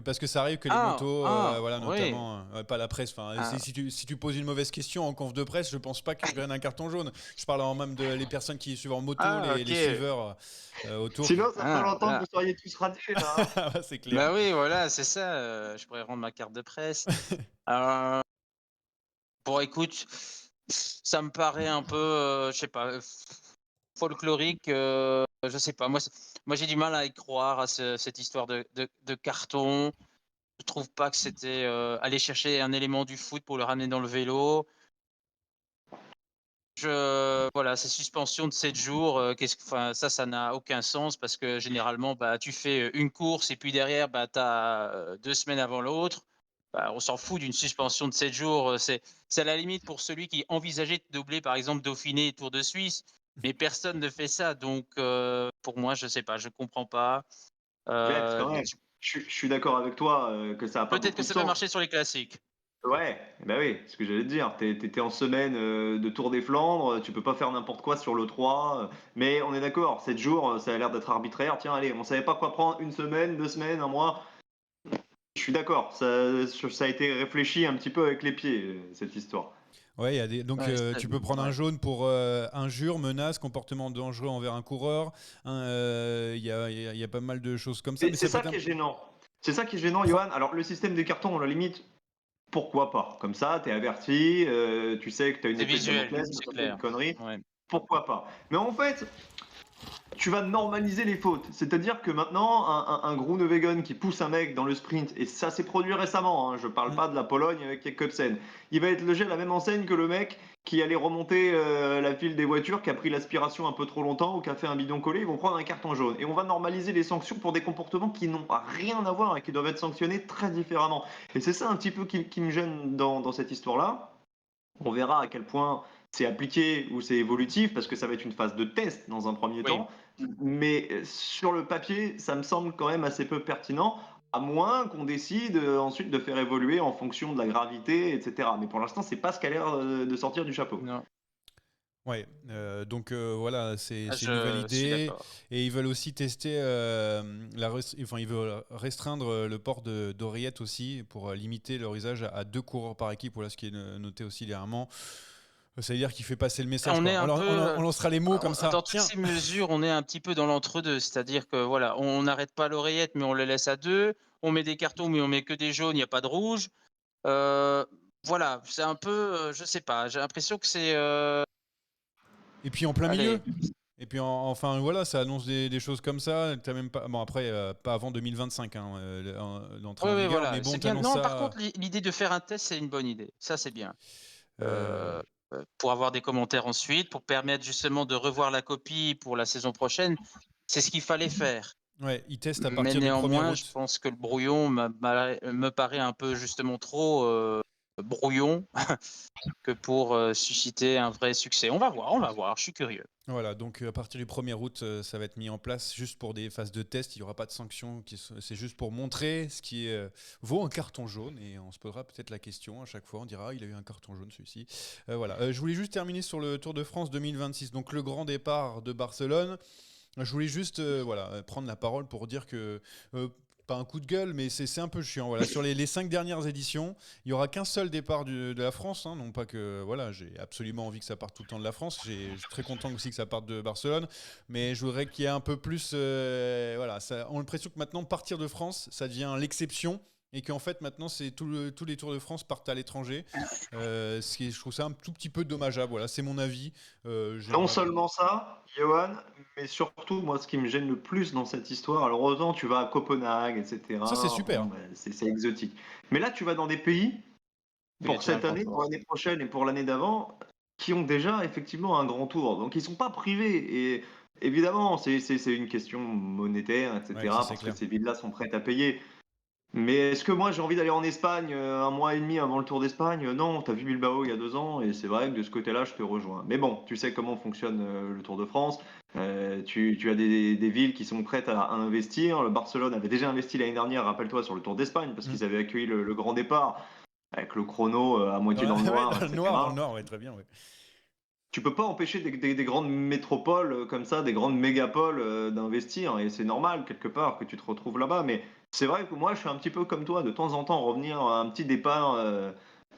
parce que ça arrive que les motos, voilà, oui. notamment, pas la presse. Si tu poses une mauvaise question en conf de presse, je pense pas que je prenne un carton jaune. Je parle en même de les personnes qui suivent en moto, les suiveurs autour. Sinon, ça fait longtemps voilà. que vous seriez tous radiés là. C'est clair. Bah oui, voilà, c'est ça. Je pourrais rendre ma carte de presse. Bon, écoute, ça me paraît un peu, je sais pas, folklorique. Je sais pas. Moi, j'ai du mal à y croire à cette histoire de carton. Je trouve pas que c'était aller chercher un élément du foot pour le ramener dans le vélo. Voilà, ces suspensions de 7 jours, ça n'a aucun sens parce que généralement, bah, tu fais une course et puis derrière, bah, tu as 2 semaines avant l'autre. Bah, on s'en fout d'une suspension de 7 jours. C'est à la limite pour celui qui envisageait de doubler, par exemple, Dauphiné et Tour de Suisse. Mais personne ne fait ça. Donc, pour moi, je sais pas, je comprends pas. James, quand même, je suis d'accord avec toi que ça n'a pas Peut-être beaucoup que de ça peut sens. marcher sur les classiques. Ouais, bah oui, c'est ce que j'allais te dire. T'étais en semaine de Tour des Flandres, tu peux pas faire n'importe quoi sur le 3, mais on est d'accord, 7 jours, ça a l'air d'être arbitraire. Tiens, allez, on savait pas quoi prendre, une semaine, 2 semaines, un mois. Je suis d'accord, ça a été réfléchi un petit peu avec les pieds, cette histoire. Ouais, donc Ouais, tu peux prendre un jaune pour injure, menace, comportement dangereux envers un coureur. Il y a pas mal de choses comme ça. Et Mais c'est ça ça peut qui être est gênant. C'est ça qui est gênant, Johan. Alors, le système des cartons, à la limite, pourquoi pas? Comme ça, t'es averti, tu sais que t'as une c'est épée de visuel, Damoclès, c'est quand t'as fait une clair. connerie, Ouais. pourquoi pas? Mais en fait, tu vas normaliser les fautes. C'est-à-dire que maintenant, un Groenewegen qui pousse un mec dans le sprint, et ça s'est produit récemment, hein, je parle pas de la Pologne avec Jacobsen, il va être logé à la même enseigne que le mec qui allait remonter la file des voitures, qui a pris l'aspiration un peu trop longtemps ou qui a fait un bidon collé, ils vont prendre un carton jaune. Et on va normaliser les sanctions pour des comportements qui n'ont rien à voir et qui doivent être sanctionnés très différemment. Et c'est ça un petit peu qui me gêne dans cette histoire-là. On verra à quel point c'est appliqué ou c'est évolutif parce que ça va être une phase de test dans un premier Oui. temps. Mais sur le papier, ça me semble quand même assez peu pertinent, à moins qu'on décide ensuite de faire évoluer en fonction de la gravité, etc. Mais pour l'instant, c'est pas ce qui a l'air de sortir du chapeau. Non, Ouais, donc voilà, c'est une nouvelle je suis idée. d'accord. Et ils veulent aussi tester, ils veulent restreindre le port d'oreillettes aussi pour limiter leur usage à 2 coureurs par équipe. Voilà ce qui est noté aussi dernièrement. Ça veut dire qu'il fait passer le message. On Quoi. est un peu, On lancera les mots comme ça. dans toutes Tiens, ces mesures, on est un petit peu dans l'entre-deux. C'est-à-dire que voilà, on n'arrête pas l'oreillette, mais on le laisse à 2. On met des cartons, mais on met que des jaunes, il n'y a pas de rouge. Heu, voilà, c'est un peu, je sais pas, j'ai l'impression que c'est, et puis en plein milieu. allez, Et puis enfin voilà, ça annonce des choses comme ça. T'as même pas, bon après, pas avant 2025 l'entrée oui, en oui, vigueur, mais voilà, bon, c'est bien. t'annonces Non, par ça. contre, l'idée de faire un test, c'est une bonne idée. Ça, c'est bien. euh, Pour avoir des commentaires ensuite, pour permettre justement de revoir la copie pour la saison prochaine, c'est ce qu'il fallait faire. ouais, ils testent à Mais partir du 1er néanmoins, je août. pense que le brouillon me paraît un peu justement trop, brouillon que pour, susciter un vrai succès. On va voir, je suis curieux. Voilà, donc à partir du 1er août, ça va être mis en place juste pour des phases de test. Il n'y aura pas de sanctions. C'est juste pour montrer ce qui vaut un carton jaune. Et on se posera peut-être la question à chaque fois. On dira, ah, il a eu un carton jaune celui-ci. Voilà. Je voulais juste terminer sur le Tour de France 2026. Donc le grand départ de Barcelone. Je voulais juste prendre la parole pour dire que, pas un coup de gueule, mais c'est un peu chiant. Voilà. Sur les 5 dernières éditions, il n'y aura qu'un seul départ de la France. Hein. Non pas que voilà, j'ai absolument envie que ça parte tout le temps de la France. Je suis très content aussi que ça parte de Barcelone. Mais je voudrais qu'il y ait un peu plus. Voilà, on a l'impression que maintenant, partir de France, ça devient l'exception. Et qu'en fait, maintenant, c'est tous les Tours de France partent à l'étranger. Je trouve ça un tout petit peu dommageable. Voilà, c'est mon avis. Non seulement ça, Johan, mais surtout, moi, ce qui me gêne le plus dans cette histoire, alors autant tu vas à Copenhague, etc. Ça, c'est super. Bon, ben, c'est exotique. Mais là, tu vas dans des pays, Il y a pour déjà un cette grand année, tour. pour l'année prochaine et pour l'année d'avant, qui ont déjà effectivement un grand tour. Donc, ils sont pas privés. Et évidemment, c'est une question monétaire, etc. Ouais, ça, c'est Parce que clair. ces villes-là sont prêtes à payer. Mais est-ce que moi j'ai envie d'aller en Espagne un mois et demi avant le Tour d'Espagne? Non, t'as vu Bilbao il y a 2 ans et c'est vrai que de ce côté-là je te rejoins. Mais bon, tu sais comment fonctionne le Tour de France. Tu as des villes qui sont prêtes à investir. Le Barcelone avait déjà investi l'année dernière, rappelle-toi, sur le Tour d'Espagne parce qu'ils avaient accueilli le grand départ avec le chrono à moitié dans le Ouais, noir, dans le etc. noir, ouais, très bien. Ouais. Tu peux pas empêcher des grandes métropoles comme ça, des grandes mégapoles d'investir, et c'est normal quelque part que tu te retrouves là-bas. Mais c'est vrai que moi, je suis un petit peu comme toi, de temps en temps revenir à un petit départ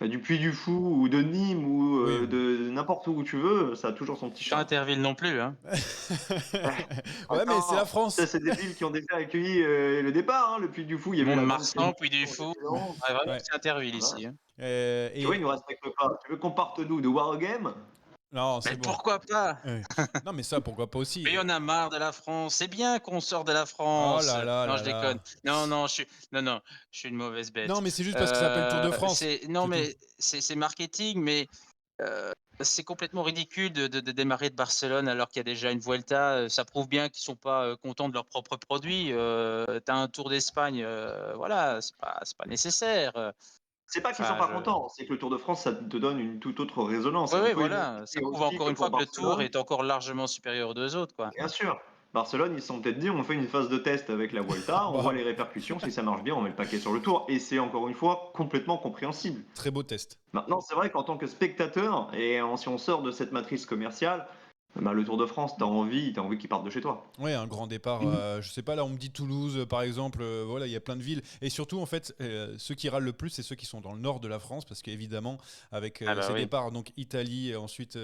du Puy du Fou ou de Nîmes ou Oui. de n'importe où tu veux, ça a toujours son petit Pas charme. Interville non plus, hein. Ouais, mais c'est la Attends, ça, France. c'est des villes qui ont déjà accueilli le départ, hein, le Puy du Fou, il y avait la grande Mont-de-Marsan, Puy du célébration Fou. il y a deux ans. Ouais, vraiment, Ouais. c'est Interville Voilà. ici, hein. Tu vois, Et ils nous respectent pas. Tu veux qu'on parte nous de Wargame? non, Mais c'est bon. pourquoi pas? Ouais. Non, mais ça, pourquoi pas aussi. Mais il y en a marre de la France. C'est bien qu'on sort de la Oh France. là là Non, là je déconne. là. Non, je suis une mauvaise Non, bête. mais c'est juste parce que ça s'appelle Tour de France. Non, C'est tout. mais c'est marketing, mais c'est complètement ridicule de démarrer de Barcelone alors qu'il y a déjà une Vuelta. Ça prouve bien qu'ils sont pas contents de leurs propres produits. Tu as un Tour d'Espagne, voilà, c'est pas nécessaire. C'est pas qu'ils sont Enfin, pas contents, c'est que le Tour de France, ça te donne une toute autre résonance. Et oui, on oui, peut voilà. imaginer Ça prouve aussi encore que une pour fois que le Tour Barcelone, est encore largement supérieur aux deux autres, quoi. bien sûr, Barcelone, ils se sont peut-être dit, on fait une phase de test avec la Vuelta, on voit Bah, les répercussions, si ça marche bien, on met le paquet sur le Tour. Et c'est encore une fois complètement compréhensible. très beau test. Maintenant, c'est vrai qu'en tant que spectateur, et si on sort de cette matrice commerciale, bah, le Tour de France, t'as envie qu'il parte de chez toi. Ouais, un grand départ. Je sais pas, là, on me dit Toulouse, par exemple. Voilà, il y a plein de villes. Et surtout, en fait, ceux qui râlent le plus, c'est ceux qui sont dans le nord de la France, parce qu'évidemment, avec Ah bah ces oui. départs, donc Italie, et ensuite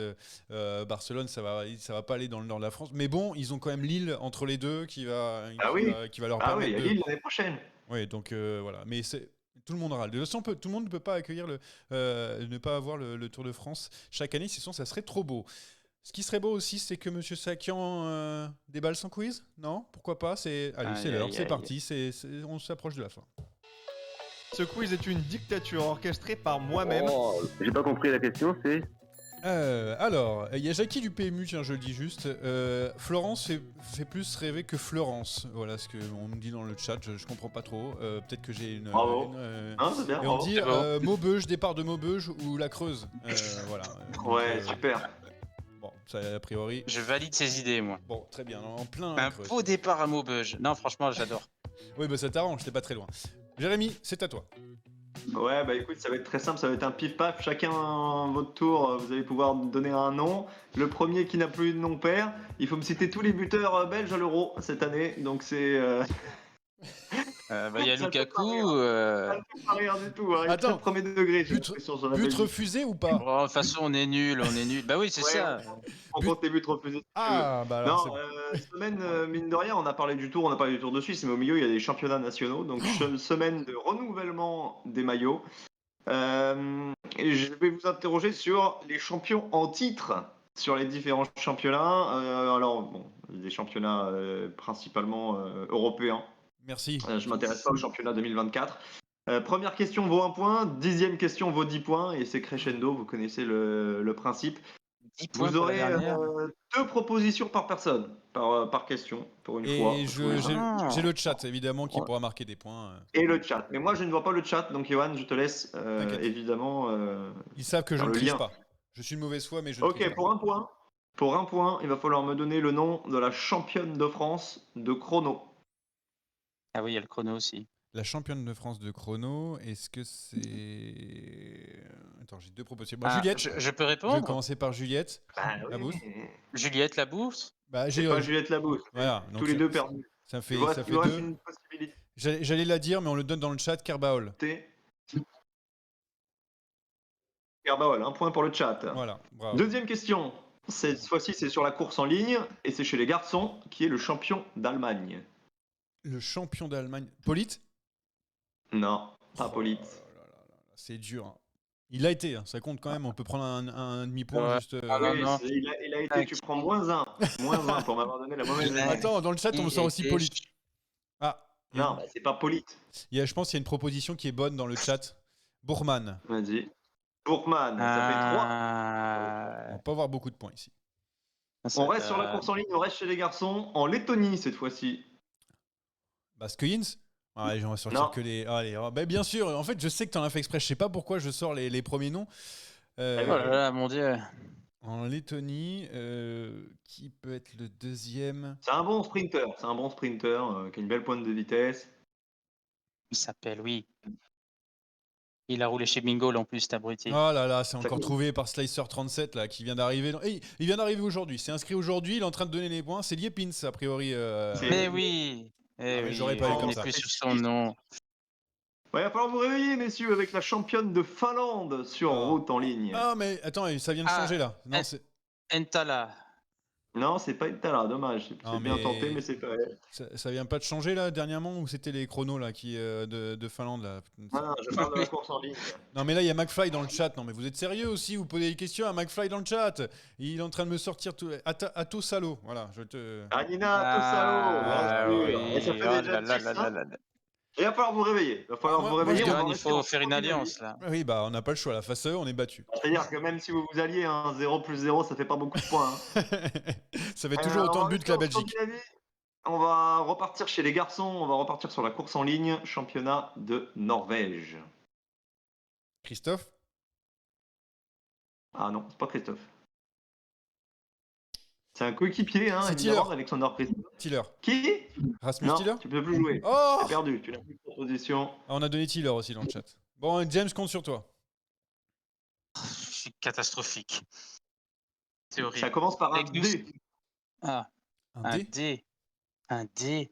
Barcelone, ça va pas aller dans le nord de la France. Mais bon, ils ont quand même Lille entre les deux Ah oui, qui va leur ah oui, il permettre y a de. Lille l'année prochaine. Oui, donc voilà. Mais tout le monde râle. De toute façon, tout le monde ne peut pas accueillir ne pas avoir le Tour de France chaque année, sinon ça serait trop beau. Ce qui serait beau aussi, c'est que Monsieur Sakian déballe son quiz. Non? Pourquoi pas? Allez, c'est Aïe, l'heure, aïe, c'est aïe. parti. On s'approche de la fin. Ce quiz est une dictature orchestrée par moi-même. Oh, j'ai pas compris la question, c'est. Alors, il y a Jackie du PMU, tiens, je le dis juste. Florence fait plus rêver que Florence. Voilà ce qu'on me dit dans le chat, je comprends pas trop. Peut-être que j'ai une. Bravo. C'est bien. Et on Bravo. dit Maubeuge, départ de Maubeuge ou la Creuse. Voilà. Ouais, super. Bon, ça a priori. Je valide ces idées, moi. Bon, très bien, en plein. Un Creuse. beau départ à Maubeuge. Non, franchement, j'adore. Oui, bah ça t'arrange, t'es pas très loin. Jérémy, c'est à toi. Ouais, bah écoute, ça va être très simple, ça va être un pif-paf. Chacun votre tour, vous allez pouvoir donner un nom. Le premier qui n'a plus de nom perd. Il faut me citer tous les buteurs belges à l'Euro cette année. Donc c'est. Il y a Ça Lukaku. Ça ne fait pas rire du tout. Hein. Attends, Très premier degré, j'ai but- l'impression sur la But Belgique. refusé ou pas? Oh, de toute façon, on est nul, Bah oui, c'est Ouais, ça. On compte les buts refusés. si tu veux. Ah, bah alors c'est Non, bon. semaine, mine de rien, on a parlé du Tour de Suisse, mais au milieu, il y a des championnats nationaux. Donc, semaine de renouvellement des maillots. Et je vais vous interroger sur les champions en titre sur les différents championnats. Alors, bon, des championnats principalement européens. Merci. Je m'intéresse pas au championnat 2024. Première question vaut 1 point, 10e question vaut 10 points, et c'est crescendo, vous connaissez le principe. 10 points Vous pour la aurez dernière. 2 propositions par personne, par question, pour une fois. Et j'ai le chat, évidemment, qui pourra marquer des points. Et le chat. Mais moi, je ne vois pas le chat, donc Johan, je te laisse T'inquiète. évidemment. Ils savent que je faire ne le triche lien. pas. Je suis de mauvaise foi, mais je ne triche Ok, pas. pour un point. Pour un point, il va falloir me donner le nom de la championne de France de chrono. Ah oui, il y a le chrono aussi. La championne de France de chrono, est-ce que c'est... Attends, j'ai 2 propositions. Bon, Ah, Juliette, je peux je vais répondre. commencer par Juliette. oui. Juliette Labousse. Bah, C'est pas Juliette Labousse. Voilà, donc Tous les deux perdus. ça fait, Il vous ça reste, fait il vous reste 2. une possibilité. J'allais la dire, mais on le donne dans le chat, Kerbaol. Kerbaol, un point pour le chat. Voilà, bravo. Deuxième question. Cette fois-ci, c'est sur la course en ligne et c'est chez les garçons qui est le champion d'Allemagne. Le champion d'Allemagne. Polite? Non, pas Polite. Oh là là là là, c'est dur. Hein. Il a été, hein, ça compte quand même. On peut prendre un demi-point Ouais. juste. Ah non, Oui, non. il a été, tu prends -1. -1 pour m'avoir donné la mauvaise Ouais. idée. Attends, dans le chat, on me sort aussi Polite. Ah, Non, bah, c'est pas Polite. je pense qu'il y a une proposition qui est bonne dans le chat. Bourman. Vas-y. Bourgman, ça fait 3. On va pas avoir beaucoup de points ici. On reste sur la course en ligne, on reste chez les garçons, en Lettonie cette fois-ci. Baskins. Allez, on va sortir Non. que les. Allez, bien sûr, en fait, je sais que tu en as fait exprès. Je sais pas pourquoi je sors les premiers noms. Oh là là, mon Dieu. En Lettonie, qui peut être le deuxième? C'est un bon sprinter, qui a une belle pointe de vitesse. Il s'appelle, oui. Il a roulé chez Bingo, là, en plus, cet abruti. Oh là là, c'est encore cool. trouvé par Slicer37 là, qui vient d'arriver. Hey, il vient d'arriver aujourd'hui. C'est inscrit aujourd'hui. Il est en train de donner les points. C'est Liepins a priori. Mais oui. mais Oui, j'aurais pas eu on comme n'est ça. plus sur son nom. Ouais, il va falloir vous réveiller, messieurs, avec la championne de Finlande sur Ah. route en ligne. Ah mais attends, ça vient de Ah, changer là. Non, Entala. Non, c'est pas Itala, dommage. C'est Non, bien mais- tenté, mais c'est pas elle. ça vient pas de changer là dernièrement ou c'était les chronos là qui de Finlande là. Ah, je parle de la course en ligne. Non mais là il y a McFly dans le chat. Non mais vous êtes sérieux aussi? Vous posez des questions à McFly dans le chat. Il est en train de me sortir tout. Ato Salo. Voilà, je te. Anina Tosalo, bien sûr. oui. Et ça fait Oh déjà là 10, là hein. là là. Il va falloir vous réveiller. Il va falloir Moi- vous moi, réveiller. je on va Johan, il rester faut en faire une premier alliance, là. Oui bah on n'a pas le choix. La face à eux, on est battu. C'est-à-dire que même si vous vous alliez, 0 + 0, ça fait pas beaucoup de points. Hein. Ça fait toujours autant de buts que la Belgique. On va repartir chez les garçons, on va repartir sur la course en ligne, championnat de Norvège. Christophe? Ah non, c'est pas Christophe. C'est un coéquipier, hein, C'est évidemment, Tiller. d'Alexander Christophe. Tiller. Qui? Rasmus Non, Tiller? tu peux plus jouer. Oh! T'as perdu, tu n'as plus de proposition. Ah, on a donné Tiller aussi dans le chat. Bon, James compte sur toi. C'est catastrophique. C'est Ça horrible. commence par un Avec D. Ah, Un un dé? D. Un D.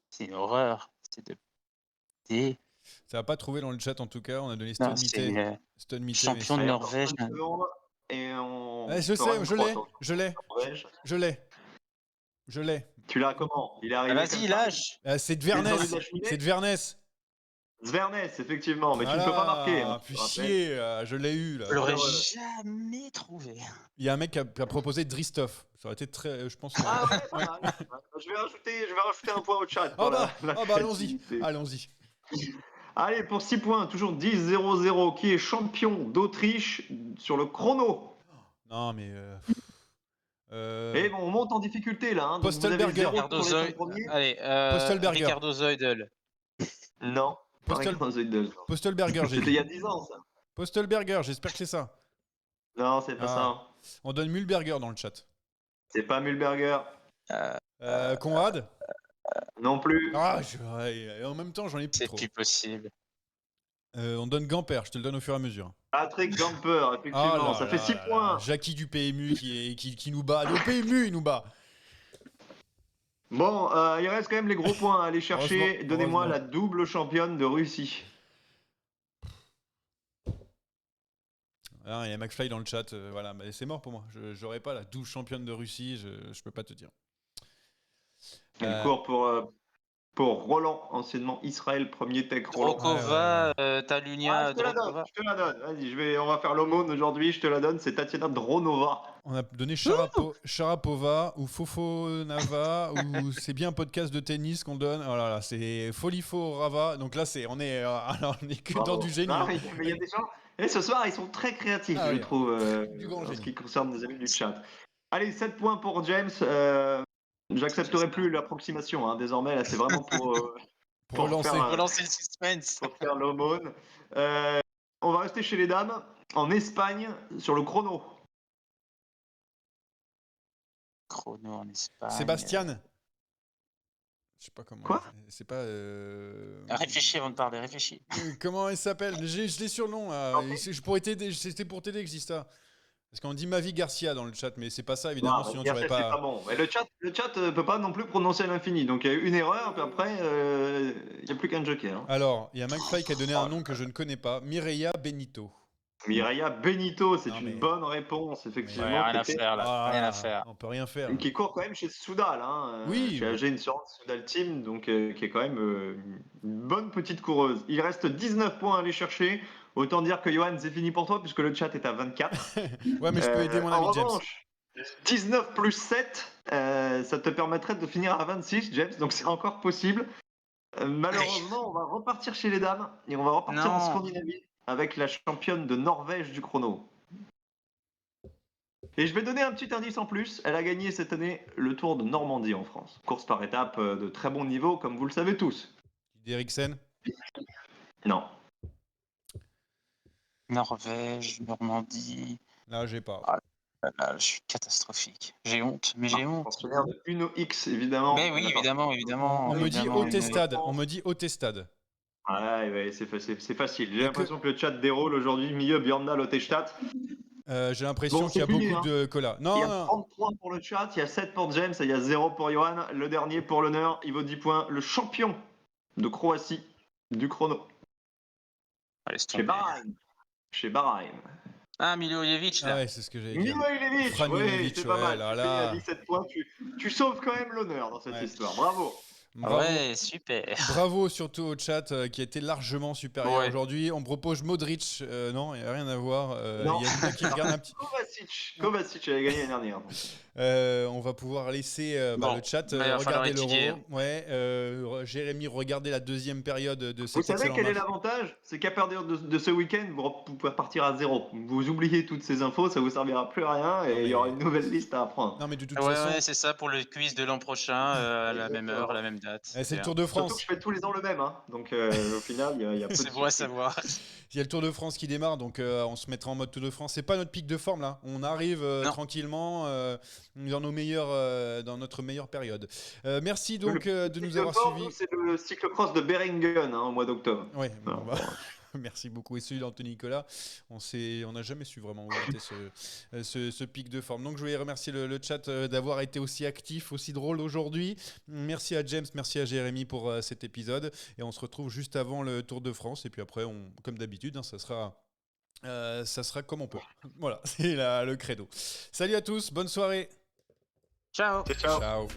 C'est une horreur. C'est de D. Ça va pas trouvé dans le chat en tout cas. On a donné Non, Stone c'est Mité. Stone Mité. champion mais de Allez, Norvège. 30 secondes, et on Ouais, je fera sais, une je croix l'ai. sur Je l'ai. Norvège. Je l'ai. Je l'ai. Tu l'as comment? Il est Ah, arrivé vas-y, comme ça lâche. C'est de Il est descendu Vernès. de la cheminée C'est de Vernès. Zvernès, effectivement, mais tu ne peux pas marquer. Hein, Puis je te rappelle. chier, je l'ai eu là. Je l'aurais Alors, jamais trouvé. Il y a un mec qui a proposé Dristov. Ça aurait été très, je pense. Ah ouais, pas mal. Je vais rajouter un point au chat. Ah pour bah, la allons-y, créativité. allons-y. Allez, pour 6 points, toujours 10-0-0. Qui est champion d'Autriche sur le chrono? Non, mais. Et bon, on monte en difficulté là. Hein, donc vous avez Postelberger. 0 pour les 5 premiers. Allez, Postelberger. Ricardo Zeudel. Non, pas Postel- Ricardo Zeudel. Postelberger, j'ai C'était il y dit. a 10 ans ça. Postelberger, j'espère que c'est ça. Non, c'est pas Ah. ça. Hein. On donne Mühlberger dans le chat. C'est pas Mühlberger. Conrad Non plus. Ah, en même temps, j'en ai plus C'est trop. plus possible. On donne Gamper, je te le donne au fur et à mesure. Patrick Gamper, effectivement. Ça fait 6 points. Jackie du PMU qui nous bat. Le PMU, il nous bat. Bon, il reste quand même les gros points à aller chercher. Heureusement, Donnez-moi heureusement. la double championne de Russie. Ah, il y a McFly dans le chat. Voilà, mais c'est mort pour moi. Je n'aurai pas la 12 championne de Russie. Je peux pas te dire. Elle court pour Roland, anciennement Israël, premier tech Roland. Drokova, Talunia, Je te la donne, Drokova. je te la donne. Vas-y, on va faire l'aumône aujourd'hui, je te la donne. C'est Tatiana Dronova. On a donné Sharapova ou Fofonava ou c'est bien un podcast de tennis qu'on donne. Oh là là, c'est Folifo Rava. Donc là, on est que Bravo. dans du génie. Non, mais il y a des gens. Et ce soir, ils sont très créatifs, Ah je oui. trouve, Du grand en ce génie. qui concerne des amis du chat. Allez, 7 points pour James. J'accepterai plus l'approximation. Hein. Désormais, là, c'est vraiment pour relancer. faire, Relancer le suspense. pour faire l'aumône. On va rester chez les dames. En Espagne, sur le chrono. Chrono en Espagne. Sébastien. Je sais pas comment. Quoi C'est pas. Réfléchis avant de parler, réfléchis. Comment elle s'appelle Je l'ai sur le nom. C'était pour t'aider que je dise ça. Parce qu'on dit Mavi Garcia dans le chat, mais c'est pas ça évidemment. Sinon tu Garcia, aurais c'est pas pas. bon. Et le chat peut pas non plus prononcer à l'infini. Donc il y a eu une erreur, puis après, il n'y a plus qu'un joker. Hein. Alors, il y a McFly qui a donné un nom que je ne connais pas. Mireia Benito. Mireia Benito, c'est Non, une mais- bonne réponse, effectivement. Ouais, rien qui à était- faire là. Ah, Rien à faire. On peut rien faire. Qui court quand même chez Soudal, hein, Oui. chez AG Insurance Soudal Team, donc qui est quand même une bonne petite coureuse. Il reste 19 points à aller chercher. Autant dire que Johan, c'est fini pour toi, puisque le chat est à 24. Ouais, mais je peux aider mon ami en James. revanche, 19 plus 7, ça te permettrait de finir à 26, James, donc c'est encore possible. Malheureusement, on va repartir chez les dames, et on va repartir en Non. Scandinavie avec la championne de Norvège du chrono. Et je vais donner un petit indice en plus, elle a gagné cette année le Tour de Normandie en France. Course par étapes de très bon niveau, comme vous le savez tous. Eriksen. Non. Normège, Normandie. Là, j'ai pas. Là, je suis catastrophique. J'ai honte, mais j'ai honte. Pensionnaire de Uno X, évidemment. Mais oui, évidemment, évidemment. On me dit évidemment, Otestad. On me dit Otestad. Ouais, c'est facile. J'ai Et l'impression que le chat déroule aujourd'hui. Milieu Björndal Otestad. J'ai l'impression Bon, qu'il y a c'est fini, beaucoup de cola. Il y Non, a non. 30 points pour le chat, il y a 7 pour James et il y a 0 pour Johan. Le dernier pour l'honneur, il vaut 10 points. Le champion de Croatie du chrono. Allez, Chez Bahreïn. Chez Bahreïn. Ah, Milojevic, Ah là. ouais, c'est ce que j'allais dire. Milojevic, Fran ouais, Milojevic, c'est pas ouais, mal. là, Tu là. finis à 17 points, tu sauves quand même l'honneur dans cette Ouais. histoire. Bravo. Bravo. Ouais, super. Bravo surtout au chat qui a été largement supérieur Ouais. aujourd'hui. On me propose Modric. Non, il n'y a rien à voir. Non. Il y a quelqu'un qui regarde un petit. Kovacic, elle a gagné l'année dernière. On va pouvoir laisser Bon, le chat il va falloir regarder étudier. l'Euro. Ouais, Jérémy, regardez la deuxième période de Vous cet savez excellent quel est match. l'avantage? C'est qu'à partir de ce week-end, vous pouvez partir à 0. Vous oubliez toutes ces infos, ça vous servira plus à rien et Non, il y aura une nouvelle liste à apprendre. Non, mais de toute Ouais, façon, ouais, c'est ça pour le quiz de l'an prochain, à la même heure, à la même date. c'est le Bien. Tour de Surtout France. que je fais tous les ans le même, hein. Donc au final, il y a peu de C'est bon à surprises. savoir. Il y a le Tour de France qui démarre, donc on se mettra en mode Tour de France. C'est pas notre pic de forme là. On arrive Non. tranquillement dans notre meilleure période. Merci donc de nous Le avoir sport, suivis. nous, c'est le cyclocross de Beringen au mois d'octobre. Ouais, Non. merci beaucoup. Et celui d'Anthony Nicolas, on n'a jamais su vraiment où était ce pic de forme. Donc je voulais remercier le chat d'avoir été aussi actif, aussi drôle aujourd'hui. Merci à James, merci à Jérémy pour cet épisode. Et on se retrouve juste avant le Tour de France. Et puis après, comme d'habitude, hein, ça sera comme on peut. Voilà, c'est le credo. Salut à tous, bonne soirée. Ciao. Ciao. Ciao.